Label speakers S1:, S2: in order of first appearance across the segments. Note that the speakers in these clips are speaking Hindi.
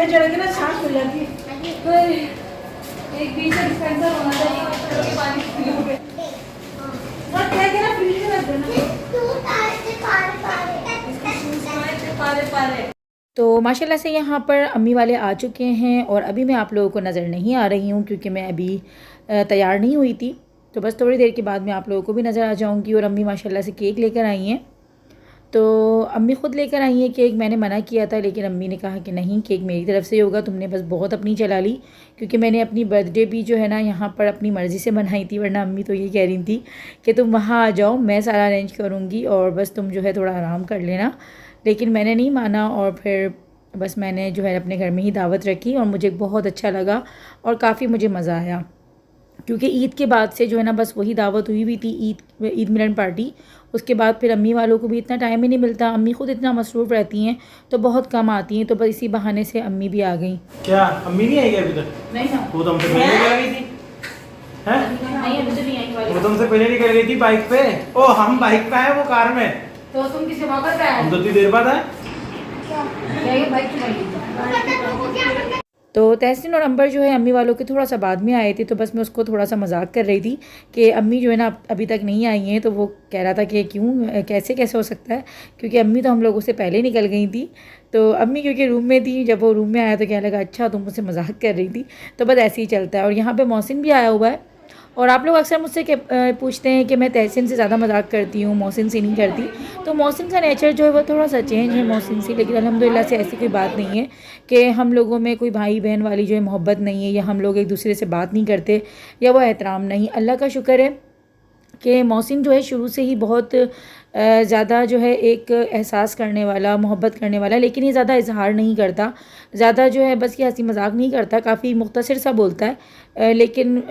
S1: चेंज हो ना सांस मिल जाती है।
S2: एक बीच में डिस्पेंसर होना चाहिए बच्चों के पानी पियोगे
S1: और क्या कहना फ्रिज में रख देना।
S2: पारे पारे।
S3: तो माशाल्लाह से यहाँ पर अम्मी वाले आ चुके हैं और अभी मैं आप लोगों को नज़र नहीं आ रही हूँ क्योंकि मैं अभी तैयार नहीं हुई थी। तो बस थोड़ी देर के बाद मैं आप लोगों को भी नज़र आ जाऊँगी। और अम्मी माशाल्लाह से केक लेकर आई हैं। तो अम्मी ख़ुद लेकर आई हैं केक। मैंने मना किया था लेकिन अम्मी ने कहा कि नहीं, केक मेरी तरफ़ से होगा, तुमने बस बहुत अपनी चला ली। क्योंकि मैंने अपनी बर्थडे भी जो है ना यहाँ पर अपनी मर्ज़ी से बनाई थी, वरना अम्मी तो ये कह रही थी कि तुम वहाँ आ जाओ, मैं सारा अरेंज करूँगी और बस तुम जो है थोड़ा आराम कर लेना। लेकिन मैंने नहीं माना और फिर बस मैंने जो है अपने घर में ही दावत रखी और मुझे बहुत अच्छा लगा और काफ़ी मुझे मज़ा आया। क्योंकि ईद के बाद से जो है ना बस वही दावत हुई भी थी, ईद मिलन पार्टी। उसके बाद फिर अम्मी वालों को भी इतना टाइम ही नहीं मिलता, अम्मी ख़ुद इतना मसरूफ़ रहती हैं तो बहुत कम आती हैं। तो बस इसी बहाने से अम्मी भी आ गई।
S4: क्या अम्मी नहीं आई अभी तक?
S2: नहीं ना,
S4: वो तो हमसे पहले निकल गई थी। हैं?
S2: नहीं अभी तो नहीं आई वाली।
S4: वो तुमसे पहले निकल गई थी बाइक पे। ओ हम बाइक पे आए, वो कार में।
S2: तो तुम किसी मौका पे आए?
S4: हम तो इतनी देर बाद आए।
S2: क्या ये बाइक चलाई?
S3: तो तहसीन और अंबर जो है अम्मी वालों के थोड़ा सा बाद में आए थे। तो बस मैं उसको थोड़ा सा मजाक कर रही थी कि अम्मी जो है ना अभी तक नहीं आई हैं। तो वो कह रहा था कि क्यों, कैसे कैसे हो सकता है, क्योंकि अम्मी तो हम लोगों से पहले निकल गई थी। तो अम्मी क्योंकि रूम में थी, जब वो रूम में आया तो कहने लगा अच्छा तुम मुझसे मजाक कर रही थी। तो बस ऐसे ही चलता है। और यहाँ पर मोहसिन भी आया हुआ है। और आप लोग अक्सर मुझसे पूछते हैं कि मैं तहसीन से ज़्यादा मजाक करती हूँ, मोहसिन से नहीं करती। तो मोहसिन का नेचर जो है वो थोड़ा सा चेंज है मोहसिन से। लेकिन अल्हम्दुलिल्लाह से ऐसी कोई बात नहीं है कि हम लोगों में कोई भाई बहन वाली जो है मोहब्बत नहीं है, या हम लोग एक दूसरे से बात नहीं करते, या वो एहतराम नहीं। अल्लाह का शुक्र है कि मोहसिन जो है शुरू से ही बहुत ज़्यादा जो है एक एहसास करने वाला, मोहब्बत करने वाला, लेकिन ये ज़्यादा इजहार नहीं करता, ज़्यादा जो है बस ये हंसी मजाक नहीं करता, काफ़ी मुख्तसर सा बोलता है लेकिन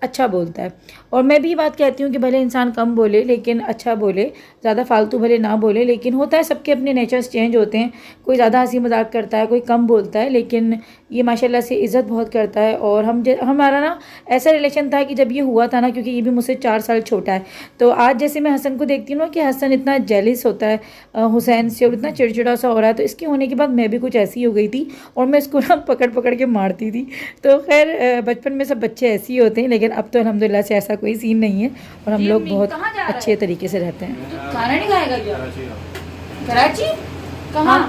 S3: अच्छा बोलता है। और मैं भी बात कहती हूँ कि भले इंसान कम बोले लेकिन अच्छा बोले, ज़्यादा फालतू भले ना बोले। लेकिन होता है सबके अपने नेचर्स चेंज होते हैं, कोई ज़्यादा हंसी मजाक करता है, कोई कम बोलता है, लेकिन ये माशाल्लाह से इज़्ज़त बहुत करता है। और हमारा ना ऐसा रिलेशन था कि जब ये हुआ था ना, क्योंकि ये भी मुझसे 4 साल छोटा है, तो आज जैसे मैं हसन को देखती हूँ ना कि हसन इतना जेलिस होता है हुसैन से और इतना चिड़चिड़ा सा हो रहा है, तो इसके होने के बाद मैं भी कुछ ऐसी हो गई थी और मैं इसको ना पकड़ पकड़ के मारती थी। तो खैर बचपन में सब बच्चे ऐसे ही होते हैं, लेकिन अब तो अल्हम्दुलिल्लाह से ऐसा कोई सीन नहीं है और हम लोग बहुत अच्छे तरीके से रहते हैं।
S2: खाना नहीं खाएगा क्या? कराची? कहाँ?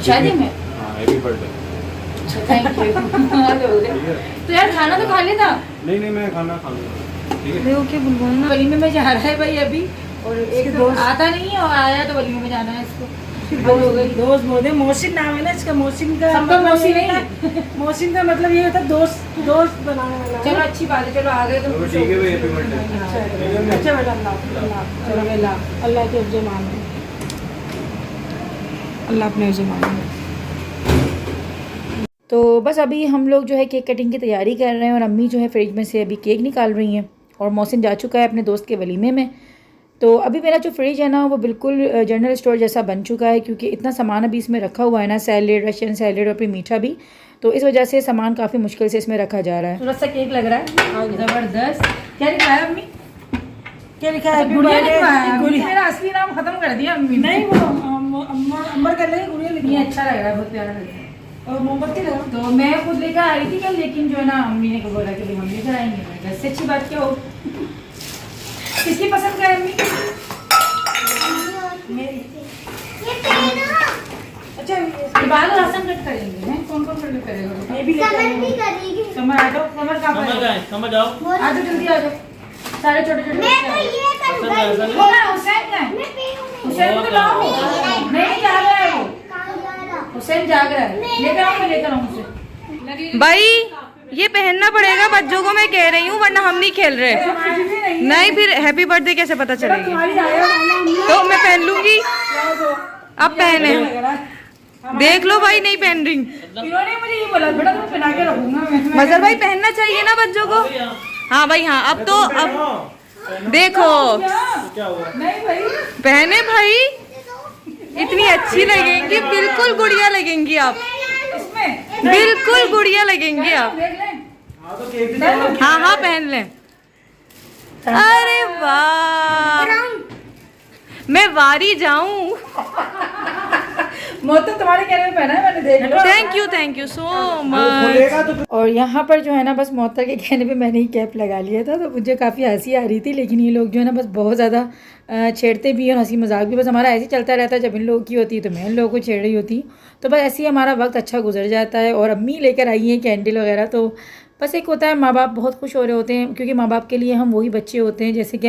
S2: शादी में?
S4: Happy birthday.
S2: Thank you. तो यार खाना तो खा लेता।
S4: नहीं मैं खाना खा लूँगा, ठीक है।
S2: देखो क्या बुलबुल वलीमे में जा रहा है भाई अभी, और एक दोस्त आता नहीं है और आया तो वलीमे में जाना है इसको।
S1: दोस्त बोलते, मोहसिन नाम है ना इसका। मोहसिन का
S2: सबका मोहसिन नहीं
S1: है। मोहसिन का मतलब ये होता है दोस्त बनाने वाला।
S2: चलो अच्छी बात है, चलो आ गए तो
S4: ठीक है भाई, हैप्पी बर्थडे।
S1: अच्छा बेटा, अल्लाह के अफ़ज़ल मानो, अल्लाह अपने अफ़ज़ल मानो।
S3: तो बस अभी हम लोग जो है केक कटिंग की तैयारी कर रहे हैं और अम्मी जो है फ्रिज में से अभी केक निकाल रही हैं और मोहसिन जा चुका है अपने दोस्त के वलीमे में। तो अभी मेरा जो फ्रिज है ना वो बिल्कुल जनरल स्टोर जैसा बन चुका है, क्योंकि इतना सामान अभी इसमें रखा हुआ है ना, सैलेड, रशियन सैलेड और फिर मीठा भी, तो इस वजह से सामान काफ़ी मुश्किल से इसमें रखा जा रहा है।
S2: थोड़ा सा केक लग रहा है ज़बरदस्त। क्या लिखा है अम्मी?
S1: क्या लिखा है?
S2: गुड़िया लिखा है। मेरा असली नाम खत्म कर दिया अम्मी ने।
S1: नहीं, वो अंबर कर लेंगे, गुड़िया लिखी।
S2: ये अच्छा लग रहा है, बहुत प्यारा लग रहा है।
S1: और मोमबत्ती लगा।
S2: तो मैं खुद लेकर आ रही थी कल, लेकिन जो है ना अम्मी ने बोला कि हम लेकर आएंगे। इससे अच्छी बात क्या हो। किसकी पसंद का है अम्मी?
S1: मेरी। अच्छा
S2: बाल और हसन कट करेंगे हैं? कौन कौन कट करेगा?
S1: मैं भी
S5: करेगी।
S2: समर आ जाओ, समर कहाँ पर है?
S4: समझ आओ।
S2: आ जाओ जल्दी आ जाओ, सारे छोटे छोटे।
S5: मैं तो ये करूंगा।
S2: वो ना हुसैन का है। हुसैन को तो लाओ। नहीं जा रहा है वो, हुसैन जाग रहा है। लेकर आऊँ उसे।
S6: भाई ये पहनना पड़ेगा बच्चों को, मैं कह रही हूँ, वरना हम नहीं खेल रहे। नहीं फिर हैप्पी बर्थडे कैसे पता चलेगी? तो मैं पहन लूंगी, अब पहने। देख लो भाई, नहीं पहन रही।
S2: इन्होंने मुझे ये बोला बेटा तुम पहना के रखूंगा मैं।
S6: मजर भाई पहनना चाहिए ना बच्चों को। हाँ भाई हाँ, अब तो अब देखो
S4: क्या हुआ?
S2: नहीं भाई
S6: पहने भाई, इतनी अच्छी लगेंगी, बिल्कुल गुड़िया लगेंगी आप,
S2: इसमें
S6: बिल्कुल गुड़िया लगेंगी आप।
S2: देख लें।
S4: हाँ तो केक भी
S6: हाँ हाँ पहन लें। अरे वाह, मैं वारी जाऊं।
S2: मोहतम तुम्हारे कहने में पहना है, मैंने देख लिया।
S6: Thank you so much.
S4: खुलेगा तो फिर
S3: और यहाँ पर जो है ना बस मोहतर के कहने पे मैंने ही कैप लगा लिया था, तो मुझे काफ़ी हंसी आ रही थी। लेकिन ये लोग जो है ना बस बहुत ज़्यादा छेड़ते भी और हंसी मजाक भी बस हमारा ऐसे ही चलता रहता है। जब इन लोगों की होती है तो मैं इन लोगों को छेड़ रही होती, तो बस ऐसे ही हमारा वक्त अच्छा गुजर जाता है। और अम्मी लेकर आई हैं कैंडल वगैरह, तो बस एक होता है माँ बाप बहुत खुश हो रहे होते हैं, क्योंकि माँ बाप के लिए हम वही बच्चे होते हैं। जैसे कि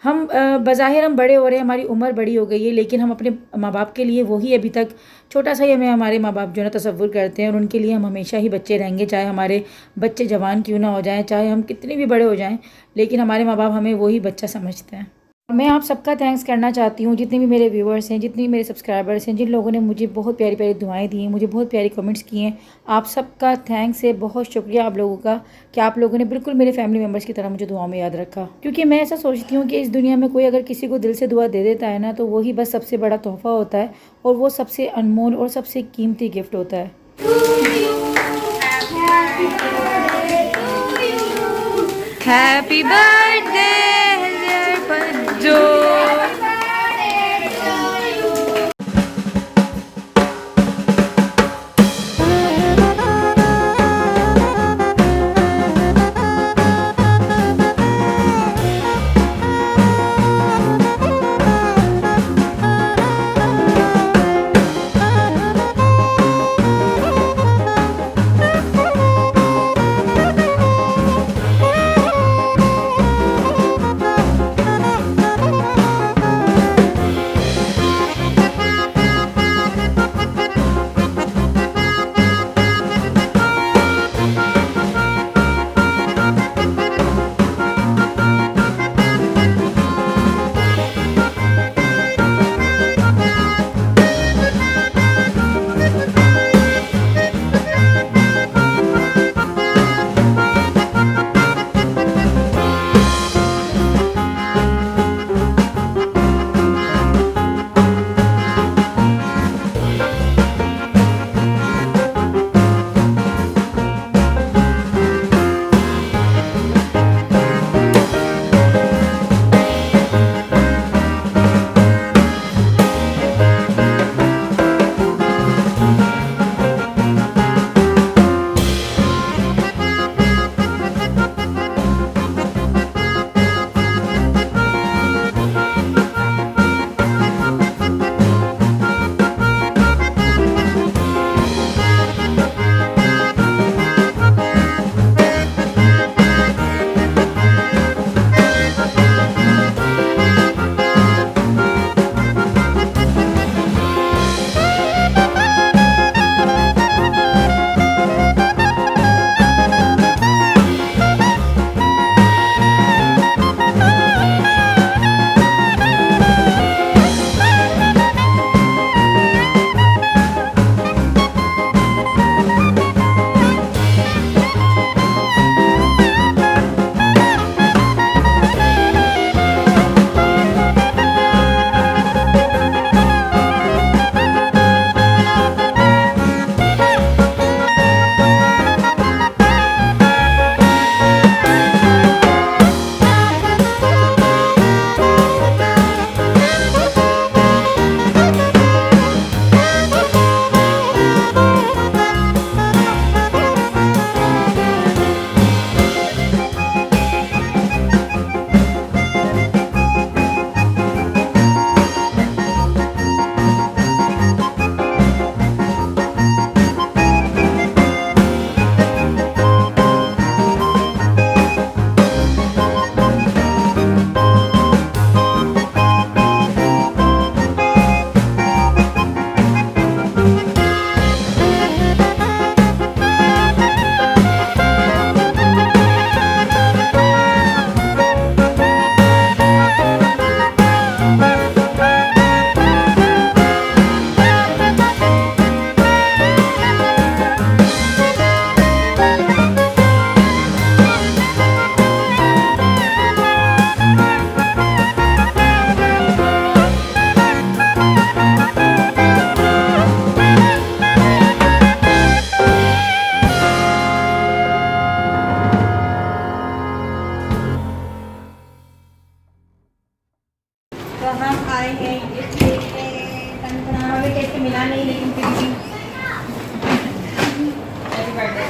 S3: हम बज़ाहिर हम बड़े हो रहे हैं, हमारी उम्र बड़ी हो गई है, लेकिन हम अपने माँ बाप के लिए वही अभी तक छोटा सा ही हमें हमारे माँ बाप जो है ना तसव्वुर करते हैं, और उनके लिए हम हमेशा ही बच्चे रहेंगे। चाहे हमारे बच्चे जवान क्यों ना हो जाएं, चाहे हम कितने भी बड़े हो जाएं, लेकिन हमारे माँ बाप हमें वही बच्चा समझते हैं। मैं आप सबका थैंक्स करना चाहती हूँ, जितने भी मेरे व्यूवर्स हैं, जितने भी मेरे सब्सक्राइबर्स हैं, जिन लोगों ने मुझे बहुत प्यारी प्यारी दुआएं दी हैं, मुझे बहुत प्यारी कमेंट्स किए हैं। आप सबका थैंक्स है, बहुत शुक्रिया आप लोगों का कि आप लोगों ने बिल्कुल मेरे फैमिली मेम्बर्स की तरह मुझे दुआ में याद रखा। क्योंकि मैं ऐसा सोचती हूँ कि इस दुनिया में कोई अगर किसी को दिल से दुआ दे देता है ना, तो वही बस सबसे बड़ा तोहफ़ा होता है, और वो सबसे अनमोल और सबसे कीमती गिफ्ट होता है।
S6: हैप्पी बर्थडे जो
S2: में केक तो मिला नहीं, लेकिन फिर भी हैप्पी बर्थडे।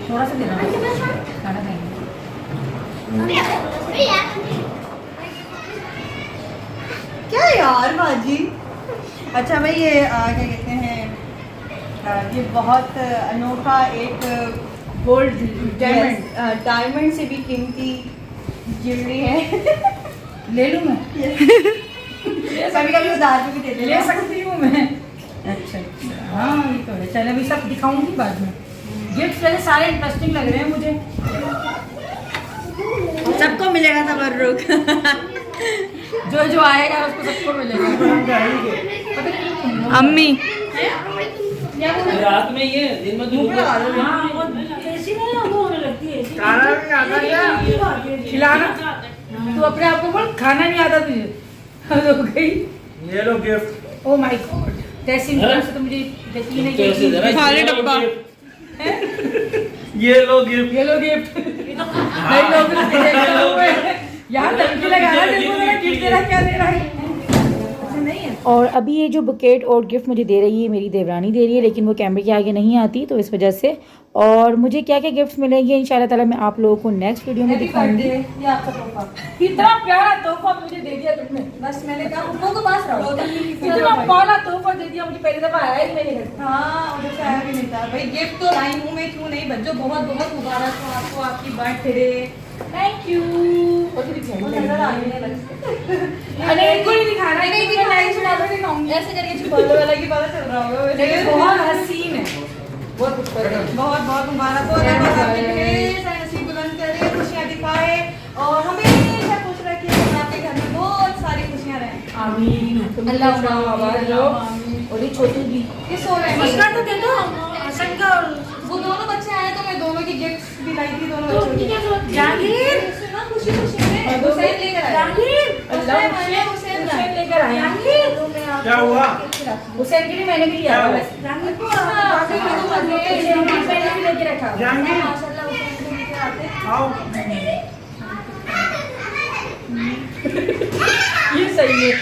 S2: थोड़ा सा देना, खाना खाएंगे।
S7: क्या यार बाजी। अच्छा भाई ये क्या कहते हैं, ये बहुत अनोखा एक
S2: गोल्ड
S7: डायमंड से भी कीमती ज्वेलरी है।
S2: ले लूँ मैं?
S7: कभी कभी उधार पे भी दे
S2: ले सकती हूँ मैं। अच्छा अच्छा, हाँ ये तो है। चलो अभी सब दिखाऊंगी बाद में। गिफ्ट पहले सारे इंटरेस्टिंग लग रहे हैं मुझे।
S7: सबको मिलेगा तबर्रुक।
S2: जो जो आएगा उसको सबको मिलेगा। पता नहीं
S6: अम्मी
S4: रात में ये दिन में तो
S1: हाँ वो ऐसी नहीं ना, वो होने लगती है ऐसी।
S2: खिलाना तू अपने आप को बोल, खाना नहीं आता तुझे। हो गई।
S4: ये लो गिफ्ट।
S2: ओ माय गॉड, तहसीन तरफ से तो मुझे यकीन है कि
S6: खाली डब्बा।
S4: ये लो गिफ्ट।
S2: ये लो गिफ्ट। नहीं लोग यार धमकी लगा रहा है, देखो मेरा गिफ्ट दे रहा है, क्या दे रहा है। ऐसे नहीं है।
S3: और अभी ये जो बुकेट और गिफ्ट मुझे दे रही है मेरी देवरानी दे रही है, लेकिन वो कैमरे के आगे नहीं आती तो इस वजह से। और मुझे क्या क्या गिफ्ट्स मिलेंगे इंशाल्लाह ताला मैं आप लोगों को नेक्स्ट वीडियो में दिखाऊंगी।
S7: ये आपका तोहफा।
S2: कितना प्यारा तोहफा मुझे दे दिया तुमने।
S7: बस मैंने कहा उनको तो पास रहो।
S2: कितना प्यारा तोहफा दे दिया मुझे, पहली दफा आया ही मेरे घर।
S7: हाँ उधर से आया भी नहीं था भाई। गिफ्ट तो लाई हूँ मैं, क्यों नहीं बच्चों। बहुत बहुत मुबारक हो आपको आपकी बर्थडे।
S2: Thank you.
S7: नजर आ रही है।
S2: अरे इनको नहीं दिखाना,
S7: नहीं दिखाई सुना तो दिखाऊंगी। ऐसे करके छुपाने वाला की पता चल रहा होगा।
S2: लेकिन बहुत हसीन है, बहुत खूबसूरत।
S7: बहुत बहुत मुबारक हो। ऐसी बुलंद करे, खुशियाँ दिखाए और हमेशा खुश रखे। आपके घर में बहुत सारी खुशियाँ रहें।
S2: आमीन।
S7: अल्लाह
S2: आवाज लो। और ये छोटू जी
S7: ये सो रहे हैं।
S1: उसका तो दे दो हसन का।
S7: वो दोनों बच्चे आए तो मैं दोनों की गिफ्ट्स भी लाई थी। दोनों
S1: तो
S7: बच्चों
S1: उनकी
S7: की
S1: क्या जरूरत थी? जहांगीर
S7: सुना खुशी खुशी में हुसैन लेकर आए।
S1: जहांगीर
S7: हुसैन
S2: हुसैन लेकर आए हैं।
S4: क्या हुआ?
S2: हुसैन के लिए मैंने भी लिया था। बस
S1: जहांगीर को
S2: हुसैन के लिए मैंने भी लेके रखा।
S4: जहांगीर
S7: माशाल्लाह हुसैन को लेकर आते।
S4: आओ।
S2: ये सही है।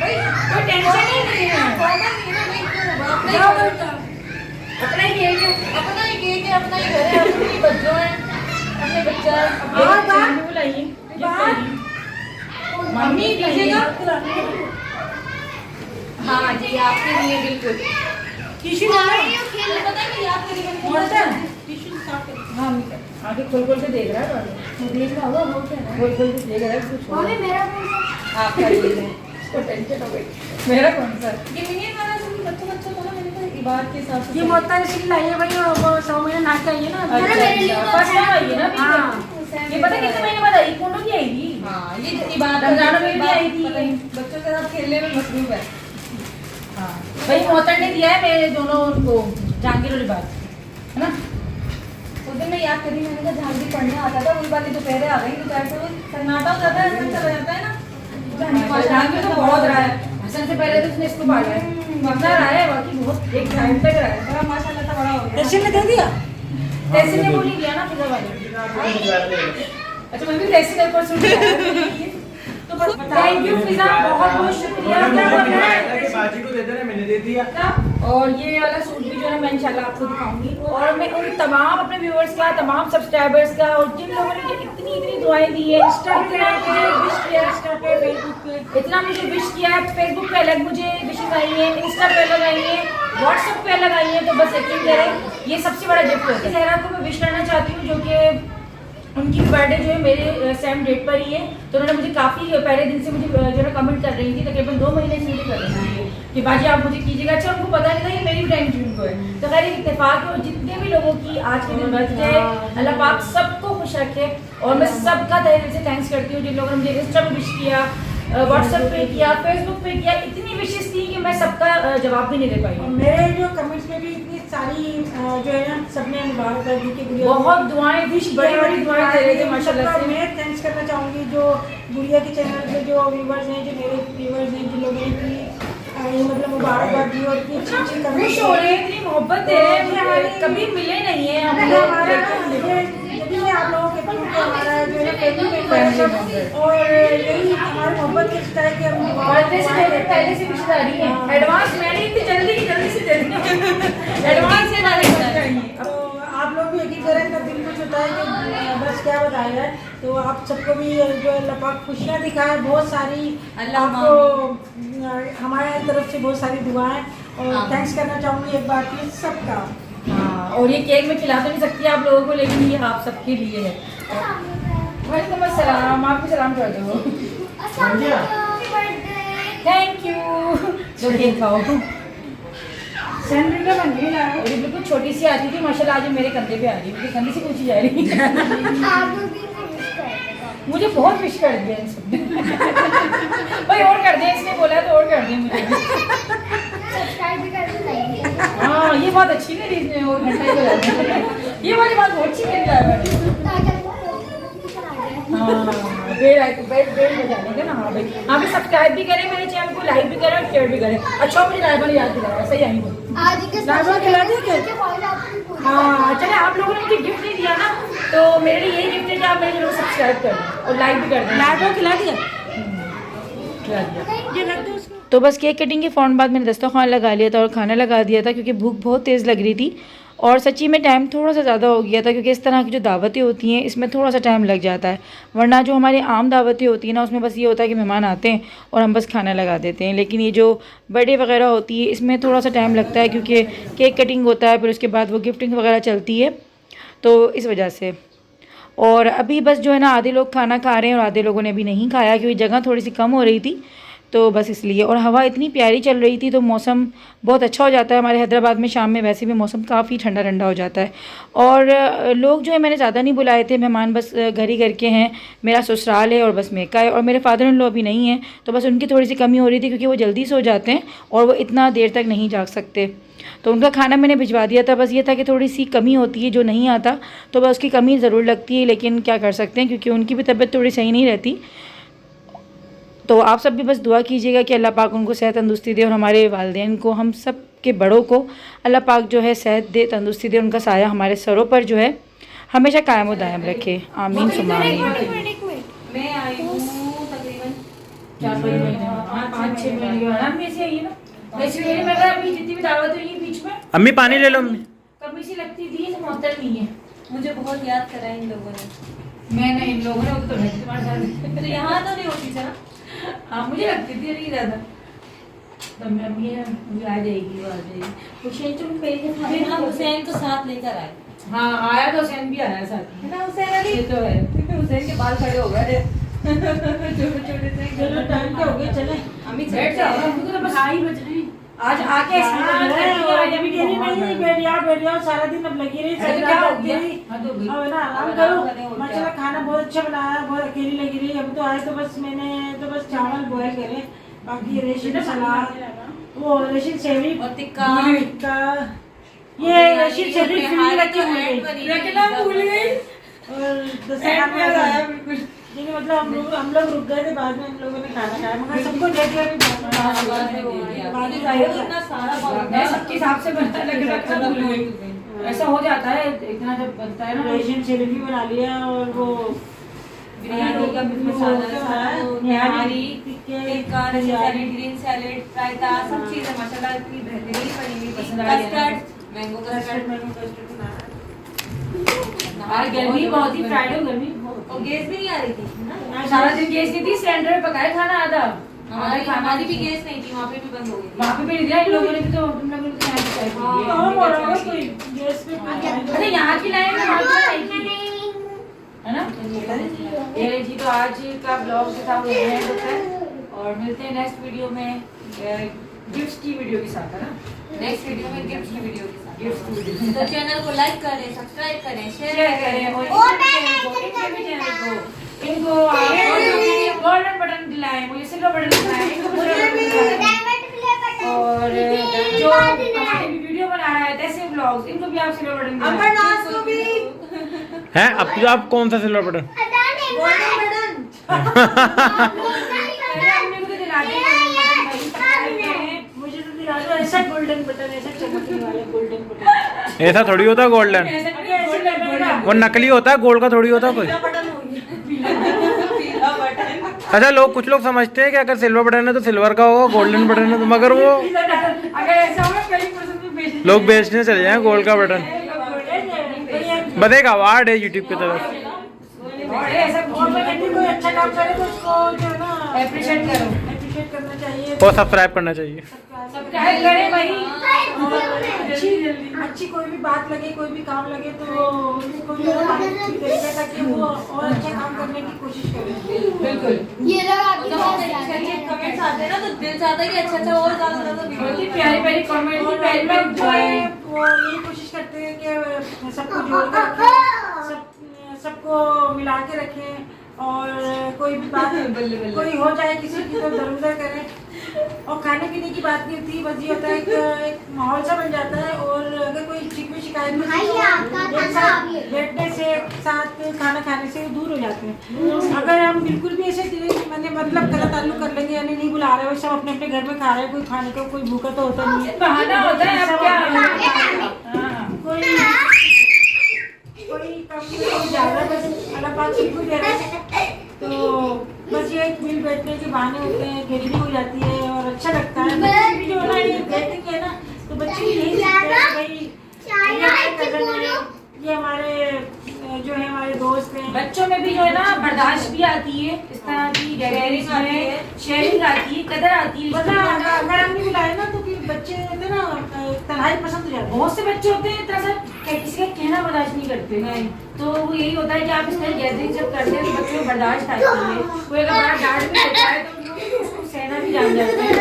S7: भाई
S2: कोई टेंशन ही नहीं है।
S7: कॉमन नहीं है भाई।
S2: क्या बोलता? अपना ही केक है,
S7: अपना ही केक है, अपना ही घर है, अपने ही बच्चों हैं, अपने बच्चा है।
S2: बाहर बाहर बुलाइए बाहर। मम्मी दीजिएगा।
S7: हाँ जी आपके लिए बिल्कुल।
S1: टिश्यू डालो।
S7: पता है कि आपके लिए बिल्कुल।
S1: मर्दन टिश्यू साफ कर।
S2: हाँ आगे खोल खोल के देख रहा है।
S7: वो देख रहा होगा वो क्या है।
S2: खोल खोल के देख रहा है कुछ और।
S7: मेरा
S2: आपका ये है। इसको टेंशन हो गई। मेरा कौन सा?
S7: ये मिनी वाला जो बच्चों को ना मैंने कहा इबाद के हिसाब से।
S1: ये मोहताज सिंह लाई है भाई, वो 100 महीने नाक का ये ना।
S2: अच्छा, फर्स्ट टाइम आई है ना अभी?
S1: हाँ।
S2: ये पता कितने महीने बाद आई? कौन की आई थी?
S7: हाँ ये इबाद
S2: रमजान में भी आई थी।
S7: पता नहीं, बच्चों के साथ खेलने में मसरूफ है।
S2: हाँ भाई मोहतर ने दिया है मेरे दोनों उनको जहांगीर वाली बात है ना।
S7: उस दिन मैं याद करी, मैंने कहा जहांगीर पढ़ने आता था, वही वाली दोपहर आ गई। दोपहर से वो सन्नाटा हो जाता है, ऐसा चला जाता है ना।
S2: जहांगीर तो बहुत रहा है। हसन से पहले तो उसने इसको पाला है। कितना रहा है बाकी बहुत एक टाइम तक रहा है।
S7: बड़ा माशाल्लाह था, बड़ा हो गया।
S1: टिश्यू ने दे दिया।
S2: तहसीन ने वो नहीं दिया ना फिजा वाले। अच्छा मैं भी तहसीन पर सुन लिया। तो थैंक यू फिजा, बहुत बहुत शुक्रिया। क्या बोल रहा है?
S4: बाजी को दे देना, मैंने दे दिया।
S2: और ये वाला सूट भी जो है मैं इंशाल्लाह आपको दिखाऊंगी। और मैं उन तमाम अपने व्यूअर्स का, तमाम सब्सक्राइबर्स का, और जिन लोगों ने मुझे इतनी इतनी दुआएं दी है, इंस्टा पे मुझे विश किया, इंस्टा पे फेसबुक पे इतना मुझे विश किया है। फेसबुक पे अलग मुझे विशेष आई है, इंस्टा पे अलग आई है, व्हाट्सएप पे अलग आई है। तो बस यकीन करें ये सबसे बड़ा गिफ्ट होता है। सहरा को मैं विश करना चाहती हूँ, जो कि उनकी बर्थडे जो है मेरे सेम डेट पर ही है। तो उन्होंने मुझे काफ़ी पहले दिन से मुझे जो है कमेंट कर रही थी, तकरीबन 2 महीने से मुझे कर रही थी कि बाजी आप मुझे कीजिएगा। अच्छा उनको पता नहीं था ये मेरी टाइम जून को है। तो खैर इत्तेफाक है। और जितने भी लोगों की आज के दिन बर्थडे है, अल्लाह पाक सबको खुश रखे। और मैं सबका तहे दिल से थैंक्स करती हूँ जिन लोगों ने मुझे इंस्टा पे विश किया, व्हाट्सएप पे किया, फेसबुक पे किया। इतनी विशेष थी कि मैं सबका जवाब भी नहीं दे पाई।
S1: और मेरे जो कमेंट्स में भी इतनी सारी जो है ना सबने मुबारक दी कि गुड़िया
S2: बहुत दुआएं थी, बड़ी बड़ी दुआएं दे रहे थे माशाल्लाह से।
S1: मैं थैंक्स करना चाहूँगी जो गुड़िया के चैनल पे जो व्यूवर्स हैं, जो मेरे व्यूवर्स हैं, जिन लोगों ने मतलब मुबारकबाद दी और इतनी अच्छी
S2: खुश हो रहे हैं, इतनी मोहब्बत दे रहे हैं, कभी मिले नहीं है हम लोग।
S1: यदि मैं आप लोगों के तो हमारा जो है फैमिली मेंबर और यही हमारे मोहब्बत के तरह के हम
S2: बर्थडे से पहले से रिश्तेदारी है। एडवांस मैंने इतनी जल्दी से दे दिया। एडवांस से डाले चाहिए।
S1: तो आप लोग भी यकीन करें तो दिल कुछ होता है कि बस क्या बताया जाए। तो आप सबको भी जो अल्लाह पाक खुशियाँ दिखाए, बहुत सारी आपको हमारे तरफ से बहुत सारी दुआएं और थैंक्स करना चाहूँगी एक बार फिर सबका।
S2: हाँ, और ये केक मैं खिला तो नहीं सकती आप लोगों को, लेकिन ये आप सबके लिए है। वालेकुम अस्सलाम, आप भी सलाम कर दो। Thank you. जो केक खाओ।
S1: सैंडविच बन गई ना,
S2: और ये बिल्कुल छोटी सी आती थी, माशाल्लाह आज मेरे कंधे पे आ रही है, मेरे कंधे से पूछी जा रही है। मुझे बहुत विश कर दिया इन सबने। भाई और कर दिया, इसने बोला तो और कर दिया मुझे। हाँ, ये बात अच्छी नहीं रही इसने, और घंटा ही बजा दिया। ये वाली बात बहुत अच्छी करी है मैंने। हाँ, बेल बजाने का ना। हाँ भाई, हाँ भी सब्सक्राइब भी करें मेरे चैनल को, लाइक भी करें और शेयर भी करें। अच्छा मुझे लाइव वाली याद दिलाया, सही आई वो।
S1: खिला दिया क्या?
S2: हाँ चले, आप लोगों ने मुझे गिफ्ट नहीं दिया ना, तो मेरे लिए यही गिफ्ट है कि आप मेरे चैनल को सब्सक्राइब कर दें और लाइक भी कर दें।
S1: लाडो खिला दिया?
S2: खिला दिया।
S1: ये रख दो उसको।
S3: तो बस केक कटिंग के फ़ौरन बाद मैंने दस्तरखान लगा लिया था और खाना लगा दिया था, क्योंकि भूख बहुत तेज़ लग रही थी। और सच्ची में टाइम थोड़ा सा ज़्यादा हो गया था, क्योंकि इस तरह की जो दावतें होती हैं इसमें थोड़ा सा टाइम लग जाता है। वरना जो हमारी आम दावतें होती हैं ना, उसमें बस ये होता है कि मेहमान आते हैं और हम बस खाना लगा देते हैं। लेकिन ये जो बर्थडे वगैरह होती है इसमें थोड़ा सा टाइम लगता है, क्योंकि केक कटिंग होता है, फिर उसके बाद वो गिफ्टिंग वगैरह चलती है, तो इस वजह से। और अभी बस जो है ना, आधे लोग खाना खा रहे हैं और आधे लोगों ने अभी नहीं खाया, क्योंकि जगह थोड़ी सी कम हो रही थी, तो बस इसलिए। और हवा इतनी प्यारी चल रही थी, तो मौसम बहुत अच्छा हो जाता है। हमारे हैदराबाद में शाम में वैसे भी मौसम काफ़ी ठंडा ठंडा हो जाता है। और लोग जो है मैंने ज़्यादा नहीं बुलाए थे, मेहमान बस घर ही घर के हैं। मेरा ससुराल है और बस मेका है, और मेरे फादर इन लॉ अभी नहीं है, तो बस उनकी थोड़ी सी कमी हो रही थी, क्योंकि वो जल्दी सो जाते हैं और वो इतना देर तक नहीं जाग सकते। तो उनका खाना मैंने भिजवा दिया था। बस ये था कि थोड़ी सी कमी होती है, जो नहीं आता तो बस उसकी कमी ज़रूर लगती है, लेकिन क्या कर सकते हैं, क्योंकि उनकी भी तबीयत थोड़ी सही नहीं रहती। तो आप सब भी बस दुआ कीजिएगा कि अल्लाह पाक उनको सेहत तंदुरुस्ती दे, और हमारे वालिदैन को, हम सब के बड़ों को अल्लाह पाक जो है सेहत दे, तंदुरुस्ती दे, उनका साया हमारे सरों पर जो है हमेशा कायम व दायम रखे। आमीन सुम्मा आमीन।
S7: मैं आई हूँ तकरीबन
S2: 4-5 महीने, 5-6 महीने के बाद हम ऐसे आई है ना। वैसे मेरी मतलब अभी जितनी भी दावत हुई है बीच में,
S4: अम्मी पानी ले लो अम्मी।
S2: कभी सी लगती थी मोहतर नहीं है।
S7: मुझे बहुत याद करा इन लोगों ने।
S2: मैं इन लोगों ने तो नहीं तुम्हारे साथ।
S7: तो यहाँ तो नहीं होती सर।
S2: हाँ मुझे लगती थी नहीं ज़्यादा। तो मैं अभी आ जाएगी, वो आ जाएगी। हुसैन तुम पहले
S7: फिर हम हुसैन को साथ लेकर आए।
S2: हाँ आया तो हुसैन भी आया साथ में।
S7: है ना हुसैन अली?
S2: ये तो है।
S7: हुसैन के बाल खड़े हो गए छोटे छोटे से।
S1: चलो टाइम पे हो गया, चले।
S7: अम्मी
S2: बैठ जाओ, हमको तो बस आ ही बज रहे हैं। आज आके
S1: आज अभी कह रही नहीं बैठ जाओ सारा दिन अब लगी रही।
S2: अरे क्या हो गया? हाँ तो
S1: अब ना आराम करो। माशाल्लाह खाना बहुत अच्छा बनाया, बहुत अकेली लगी रही। अब तो आए तो बस मैंने तो बस चावल बॉयल करे, बाकी रेशन सलाद, वो रेशन सेवई
S7: और टिक्का।
S1: ये रेशन सेवई फ्री रखी हुई
S2: रखना भूल गई।
S1: और बिल्कुल लेकिन मतलब हम लोग रुक गए थे, बाद में हम लोगों ने खाना खाया, मगर सबको दे दिया
S7: इतना सारा
S2: मैं सबके हिसाब से बनता रखना भूल गई। ऐसा हो जाता है इतना जब बनता है ना।
S1: रेशन सेवई भी बना लिया, और वो
S7: बिरयानी का मसाला, निहारी, टिक्का, सैलेड, ग्रीन सैलेड, रायता, सब चीजें माशाल्लाह इतनी बेहतरीन बनी हुई।
S2: पसंद आ गया।
S7: Custard, mango custard.
S2: आज गर्मी बहुत ही, फ्राइडे गर्मी
S7: और गैस भी नहीं आ रही थी ना?
S2: सारा दिन गैस नहीं थी, सिलेंडर में पकाया खाना आधा।
S7: हमारी भी गैस नहीं थी, वहाँ पे भी बंद हो गई।
S2: वहाँ पे भी दिया इन लोगों ने भी, तो तुम लोगों ने तो यहाँ पे चाय पी ली है। अरे यहाँ की लाइन में वहाँ की लाइन है ना। ये जी तो आज का ब्लॉग जो था वो यहीं होता है, और मिलते हैं नेक्स्ट वीडियो में गिफ्ट्स की वीडियो के साथ, है ना।
S7: नेक्स्ट वीडियो में गिफ्ट की वीडियो के साथ।
S2: गिफ्ट्स की वीडियो
S7: तो चैनल को लाइक करें, सब्सक्राइब करें, शेयर
S2: शेयर करें, और इनको गोल्डन बटन दिलाएं, मुझे सिल्वर बटन दिलाएं, इनको और जो हमारे भी वीडियो बना रहा है तैसे व्लॉग्स, इनको भी आप सिल्वर बटन दिलाएं।
S4: हैं अब आप कौन सा सिल्वर बटन?
S1: मुझे तो दिला दो ऐसा गोल्डन बटन, ऐसा चमकने वाला गोल्डन बटन।
S4: ऐसा थोड़ी होता गोल्डन।
S1: ऐसे लगेगा
S4: वो नकली होता है, गोल्ड का थोड़ी होता है कोई।
S7: बटन हो गया पीला बटन।
S4: अच्छा, लोग कुछ लोग समझते हैं कि अगर सिल्वर बटन है तो सिल्वर का होगा, गोल्डन बटन है तो, मगर वो
S2: अगर ऐसा होगा कई परसेंट में बेच
S4: लोग बेचने चले जाए गोल्ड का बटन। बस एक अवार्ड है यूट्यूब की तरफ।
S2: ऐसा
S1: और मैं कहती हूँ कोई अच्छा काम करे तो उसको जो है ना
S2: Appreciate करो।
S1: appreciate करना चाहिए।
S4: और सब्सक्राइब करना चाहिए।
S2: सब्सक्राइब करें भाई।
S1: और अच्छी कोई भी बात लगे, कोई भी काम लगे तो उसको जो है तारीफ करिए ताकि वो और अच्छा काम करने की कोशिश करे।
S2: बिल्कुल।
S5: ये लोग आपके पास
S7: अच्छे कमेंट्स आते हैं ना तो दिल चाहता है कि अच्छा और ज्यादा
S2: बहुत ही प्यारी प्यारी कमेंट,
S1: और
S2: प्यारी
S1: लोग जो
S2: प्यारी
S1: है वो यही कोशिश करते हैं कि सबको जोड़ के रखें, सबको मिला के रखें और कोई भी बात कोई हो जाए किसी की तो दर उधर करें। और खाने पीने की बात नहीं होती, बस ये होता है कि एक माहौल सा बन जाता है। और अगर कोई शिकवे शिकायत होती है तो एक साथ बैठने से, साथ खाना खाने से दूर हो जाते हैं। अगर हम बिल्कुल भी ऐसे मैंने मतलब गलत ताल्लुक कर लेंगे, यानी नहीं बुला रहे हो, सब अपने अपने घर में खा रहे हैं, कोई खाने का कोई भूखा तो होता नहीं है,
S2: बहाना होता है। अब क्या
S1: कोई कम कोई ज्यादा, बस अल्लाह पाक सबको दे रहा है। तो बस ये एक मिल बैठने के बहाने होते हैं, गरीबी हो जाती है और अच्छा लगता है। बच्चे भी जो है ना ये बैठेंगे ना तो बच्चे भी यही सीखते हैं भाई ये हमारे cousin हैं, ये हमारे जो है हमारे दोस्त हैं।
S2: बच्चों में भी जो है ना बर्दाश्त भी आती है, इस तरह की गैरिंग में शेयरिंग आती है, कदर आती है।
S1: वरना अगर हम नहीं बुलाए ना तो फिर बच्चे होते ना तन्हाई पसंद हो जाते हैं।
S2: बहुत से बच्चे होते हैं तरह से किसी का कहना बर्दाश्त नहीं करते। तो वो यही होता है कि आप इस तरह गैदरिंग जब करते हैं तो बच्चों को बर्दाश्त आती है। कोई अगर बड़ा डांट भी होता है तो लोग उसको सहना भी जान जाते हैं।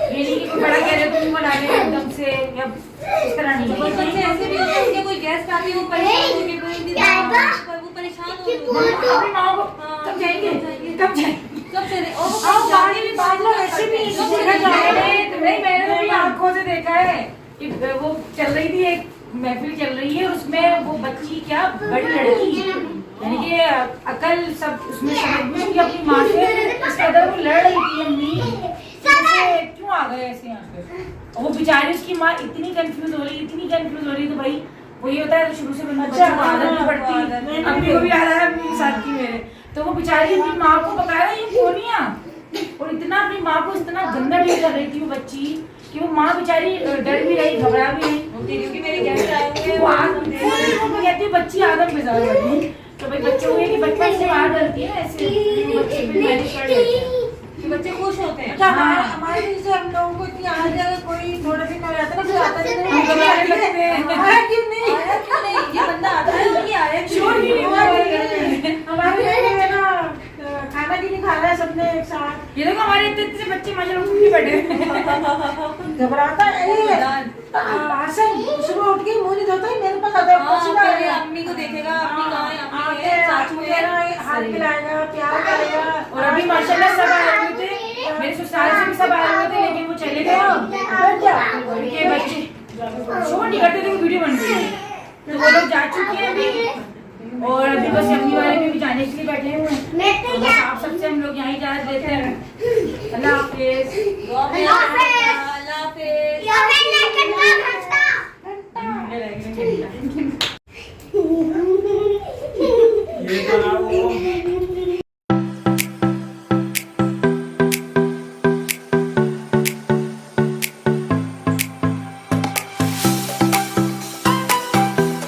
S2: ये नहीं कि कोई बड़ा कह रहे तो मुंह बना ले एकदम से, या इस तरह नहीं।
S7: कुछ बच्चे ऐसे भी होते हैं उनके कोई गेस्ट आते हैं वो परेशान होके कोई इंतजार वो परेशान हो
S2: अपनी माँ को कब जाएंगे, कब जाएंगे,
S7: कब से
S1: और बाहर भी बाहर लोग ऐसे भी देखा जाए
S2: नहीं, मैंने तो अपनी आंखों से देखा है कि वो चल रही थी, एक महफिल चल रही है, उसमें वो बच्ची क्या बड़ी लड़की यानी कि अकल सब उसमें समझ कि अपनी माँ से इस कदर वो लड़ रही थी अम्मी क्यों आ गए ऐसे यहाँ पे। और वो बेचारी उसकी माँ इतनी कंफ्यूज हो रही तो भाई वो ये होता है शुरू से बच्चों को आदत नहीं पड़ती। अम्मी को भी आ रहा है अपनी साथ की मेरे, तो वो बेचारी अपनी माँ को पकाया ये कोनिया और इतना अपनी माँ को इतना गंदा डील कर रही थी वो बच्ची कि वो माँ बेचारी डर भी रही, घबरा भी रही क्योंकि मेरे गेस्ट आए हुए वो कहती है बच्ची आदत में ज्यादा बढ़ी। तो भाई बच्चों को कि बच्चे से बाहर डरती है ऐसे बच्चे भी मैनेज कर लेते हैं कि बच्चे खुश होते हैं।
S1: अच्छा हमारे जैसे हम लोगों को इतनी आदत है, अगर कोई थोड़ा दिन हो जाता है ना फिर आता नहीं क्यों नहीं
S7: ये बंदा आता है और ये आया क्यों
S1: हमारे है ना खाना क्यों नहीं खा रहा है सबने एक साथ।
S2: ये देखो हमारे इतने से बच्चे माशाल्लाह उठ के बैठे
S1: घबराता है हसन सुबह उठ के मुंह नहीं धोता है, मेरे पास आता है
S7: अम्मी को देखेगा अम्मी कहाँ है अम्मी
S1: आके
S7: है चाचू है
S1: हाथ मिलाएगा, प्यार करेगा।
S2: और अभी माशाल्लाह सब आए हुए थे, मेरे ससुराल से भी सब आए हुए थे लेकिन वो चले गए उनके बच्चे शो नहीं करते थे, वो वीडियो बन रही है तो वो लोग जा चुके हैं अभी। और अभी बस अम्मी वाले भी जाने के लिए बैठे हुए हैं। आप सबसे हम लोग यहाँ ही जा देते हैं। अल्लाह हाफिज़।